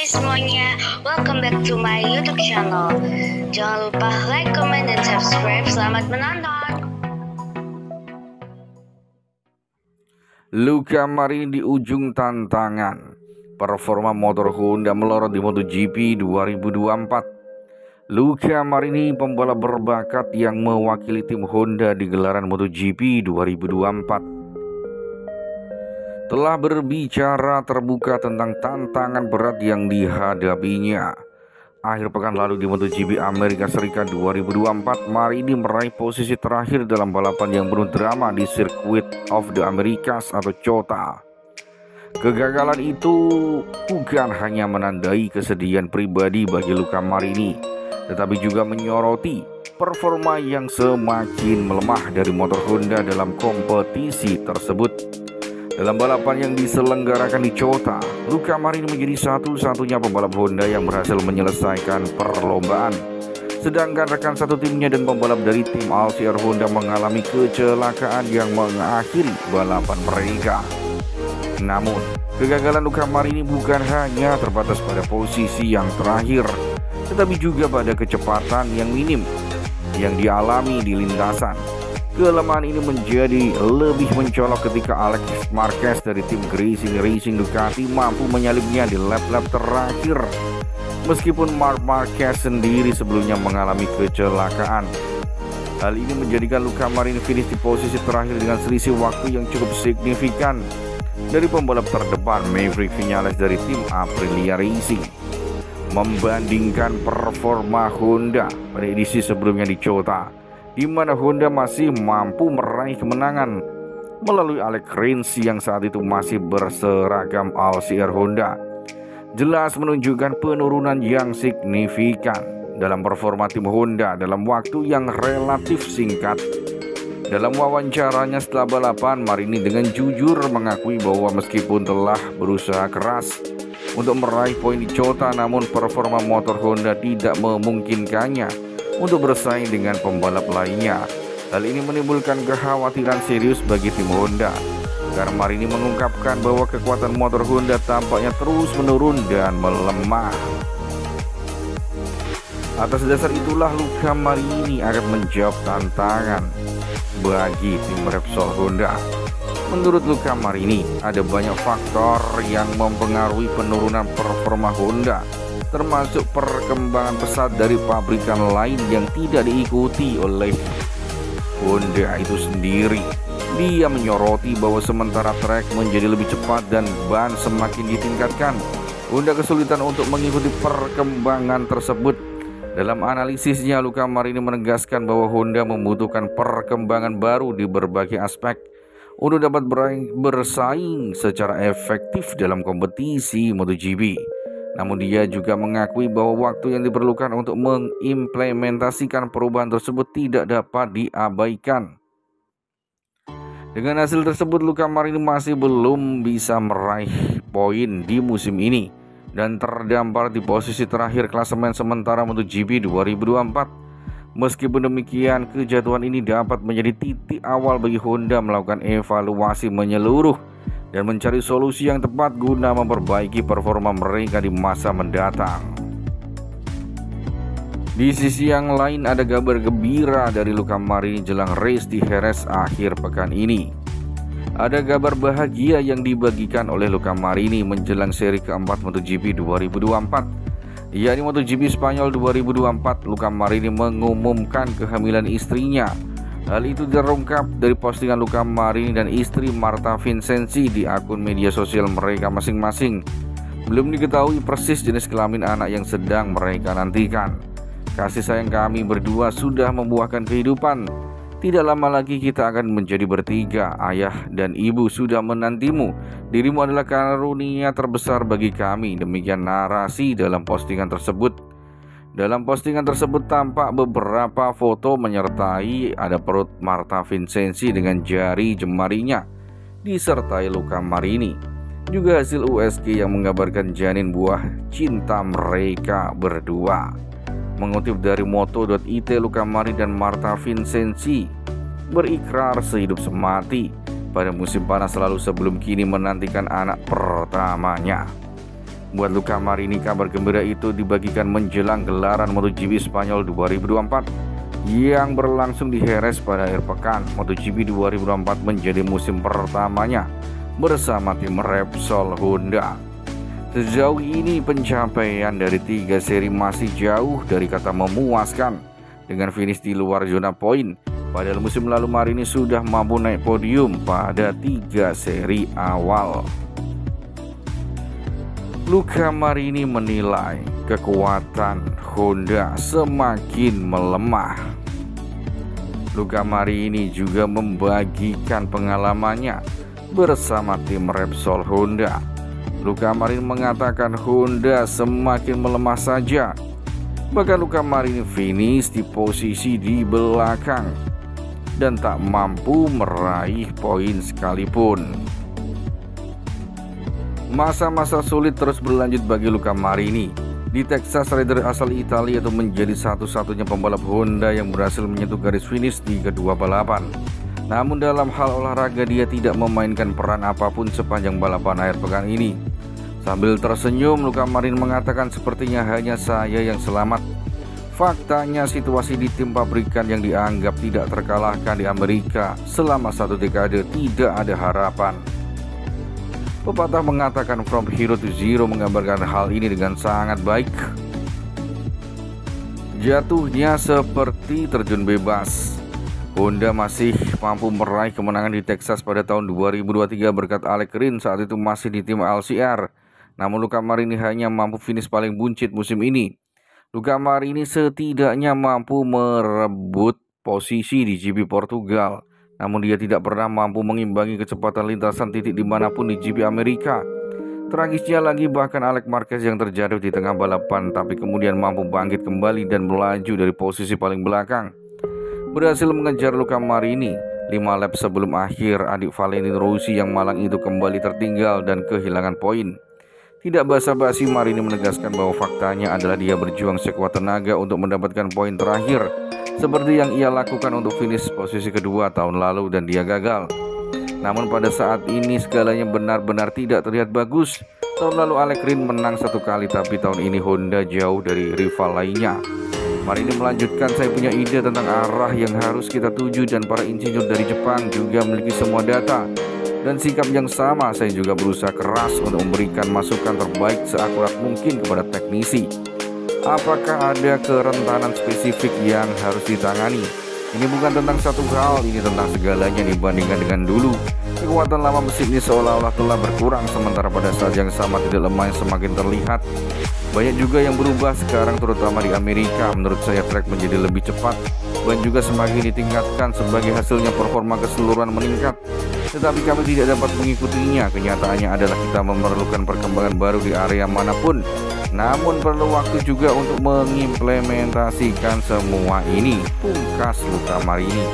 semuanya, welcome back to my YouTube channel. Jangan lupa like, comment, dan subscribe. Selamat menonton. Luca Marini di ujung tantangan. Performa motor Honda melorot di MotoGP 2024. Luca Marini, pembalap berbakat yang mewakili tim Honda di gelaran MotoGP 2024, telah berbicara terbuka tentang tantangan berat yang dihadapinya. Akhir pekan lalu di MotoGP Amerika Serikat 2024, Marini meraih posisi terakhir dalam balapan yang penuh drama di Circuit of the Americas atau COTA. Kegagalan itu bukan hanya menandai kesedihan pribadi bagi Luca Marini, tetapi juga menyoroti performa yang semakin melemah dari motor Honda dalam kompetisi tersebut. Dalam balapan yang diselenggarakan di COTA, Luca Marini menjadi satu-satunya pembalap Honda yang berhasil menyelesaikan perlombaan. Sedangkan rekan satu timnya dan pembalap dari tim Alcir Honda mengalami kecelakaan yang mengakhiri balapan mereka. Namun, kegagalan Luca Marini bukan hanya terbatas pada posisi yang terakhir, tetapi juga pada kecepatan yang minim yang dialami di lintasan. Kelemahan ini menjadi lebih mencolok ketika Alex Marquez dari tim Racing Ducati mampu menyalipnya di lap-lap terakhir. Meskipun Marc Marquez sendiri sebelumnya mengalami kecelakaan. Hal ini menjadikan Luca Marini finish di posisi terakhir dengan selisih waktu yang cukup signifikan dari pembalap terdepan Maverick Viñales dari tim Aprilia Racing. Membandingkan performa Honda pada edisi sebelumnya di COTA, di mana Honda masih mampu meraih kemenangan melalui Alex Rins yang saat itu masih berseragam Alcir Honda, jelas menunjukkan penurunan yang signifikan dalam performa tim Honda dalam waktu yang relatif singkat. Dalam wawancaranya setelah balapan, Marini dengan jujur mengakui bahwa meskipun telah berusaha keras untuk meraih poin di COTA, namun performa motor Honda tidak memungkinkannya untuk bersaing dengan pembalap lainnya. Hal ini menimbulkan kekhawatiran serius bagi tim Honda, karena Marini mengungkapkan bahwa kekuatan motor Honda tampaknya terus menurun dan melemah. Atas dasar itulah Luca Marini akan menjawab tantangan bagi tim Repsol Honda. Menurut Luca Marini, ada banyak faktor yang mempengaruhi penurunan performa Honda, termasuk perkembangan pesat dari pabrikan lain yang tidak diikuti oleh Honda itu sendiri. Dia menyoroti bahwa sementara trek menjadi lebih cepat dan ban semakin ditingkatkan, Honda kesulitan untuk mengikuti perkembangan tersebut. Dalam analisisnya, Luca Marini menegaskan bahwa Honda membutuhkan perkembangan baru di berbagai aspek untuk dapat bersaing secara efektif dalam kompetisi MotoGP. Namun dia juga mengakui bahwa waktu yang diperlukan untuk mengimplementasikan perubahan tersebut tidak dapat diabaikan. Dengan hasil tersebut, Luca Marini masih belum bisa meraih poin di musim ini dan terdampar di posisi terakhir klasemen sementara MotoGP 2024. Meskipun demikian, kejatuhan ini dapat menjadi titik awal bagi Honda melakukan evaluasi menyeluruh dan mencari solusi yang tepat guna memperbaiki performa mereka di masa mendatang. Di sisi yang lain, ada kabar gembira dari Luca Marini jelang race di Jerez akhir pekan ini. Ada kabar bahagia yang dibagikan oleh Luca Marini menjelang seri keempat MotoGP 2024. Yakni MotoGP Spanyol 2024, Luca Marini mengumumkan kehamilan istrinya. Hal itu terungkap dari postingan Luca Marini dan istri Marta Vincenzi di akun media sosial mereka masing-masing. Belum diketahui persis jenis kelamin anak yang sedang mereka nantikan. Kasih sayang kami berdua sudah membuahkan kehidupan. Tidak lama lagi kita akan menjadi bertiga. Ayah dan ibu sudah menantimu. Dirimu adalah karunia terbesar bagi kami. Demikian narasi dalam postingan tersebut. Dalam postingan tersebut tampak beberapa foto menyertai ada perut Marta Vincenzi dengan jari jemarinya disertai Luca Marini. Juga hasil USG yang menggambarkan janin buah cinta mereka berdua. Mengutip dari moto.it, Luca Marini dan Marta Vincenzi berikrar sehidup semati pada musim panas lalu sebelum kini menantikan anak pertamanya. Buat Luca Marini, kabar gembira itu dibagikan menjelang gelaran MotoGP Spanyol 2024 yang berlangsung di Jerez pada akhir pekan. MotoGP 2024 menjadi musim pertamanya bersama tim Repsol Honda. Sejauh ini pencapaian dari 3 seri masih jauh dari kata memuaskan dengan finish di luar zona poin. Padahal musim lalu Marini sudah mampu naik podium pada 3 seri awal. Luca Marini menilai kekuatan Honda semakin melemah. Luca Marini juga membagikan pengalamannya bersama tim Repsol Honda. Luca Marini mengatakan Honda semakin melemah saja. Bahkan Luca Marini finish di posisi di belakang dan tak mampu meraih poin sekalipun. Masa-masa sulit terus berlanjut bagi Luca Marini. Di Texas, rider asal Italia itu menjadi satu-satunya pembalap Honda yang berhasil menyentuh garis finish di kedua balapan. Namun dalam hal olahraga dia tidak memainkan peran apapun sepanjang balapan akhir pekan ini. Sambil tersenyum, Luca Marini mengatakan sepertinya hanya saya yang selamat. Faktanya situasi di tim pabrikan yang dianggap tidak terkalahkan di Amerika selama 1 dekade tidak ada harapan. Pepatah mengatakan from hero to zero menggambarkan hal ini dengan sangat baik. Jatuhnya seperti terjun bebas. Honda masih mampu meraih kemenangan di Texas pada tahun 2023 berkat Alex Rins saat itu masih di tim LCR. Namun Luca Marini hanya mampu finish paling buncit musim ini. Luca Marini setidaknya mampu merebut posisi di GP Portugal. Namun dia tidak pernah mampu mengimbangi kecepatan lintasan titik dimanapun di GP Amerika. Tragisnya lagi bahkan Alex Marquez yang terjatuh di tengah balapan tapi kemudian mampu bangkit kembali dan melaju dari posisi paling belakang. Berhasil mengejar Luca Marini 5 lap sebelum akhir, adik Valentino Rossi yang malang itu kembali tertinggal dan kehilangan poin. Tidak basa-basi, Marini menegaskan bahwa faktanya adalah dia berjuang sekuat tenaga untuk mendapatkan poin terakhir seperti yang ia lakukan untuk finish posisi kedua tahun lalu dan dia gagal. Namun pada saat ini segalanya benar-benar tidak terlihat bagus. Tahun lalu Alex Rins menang 1 kali tapi tahun ini Honda jauh dari rival lainnya. Marini melanjutkan, saya punya ide tentang arah yang harus kita tuju dan para insinyur dari Jepang juga memiliki semua data dan sikap yang sama. Saya juga berusaha keras untuk memberikan masukan terbaik seakurat mungkin kepada teknisi. Apakah ada kerentanan spesifik yang harus ditangani? Ini bukan tentang satu hal, ini tentang segalanya dibandingkan dengan dulu. Kekuatan lama mesin ini seolah-olah telah berkurang, sementara pada saat yang sama tidak lemah yang semakin terlihat. Banyak juga yang berubah sekarang, terutama di Amerika. Menurut saya track menjadi lebih cepat dan juga semakin ditingkatkan sebagai hasilnya performa keseluruhan meningkat. Tetapi kami tidak dapat mengikutinya. Kenyataannya adalah kita memerlukan perkembangan baru di area manapun. Namun perlu waktu juga untuk mengimplementasikan semua ini, pungkas Luca Marini.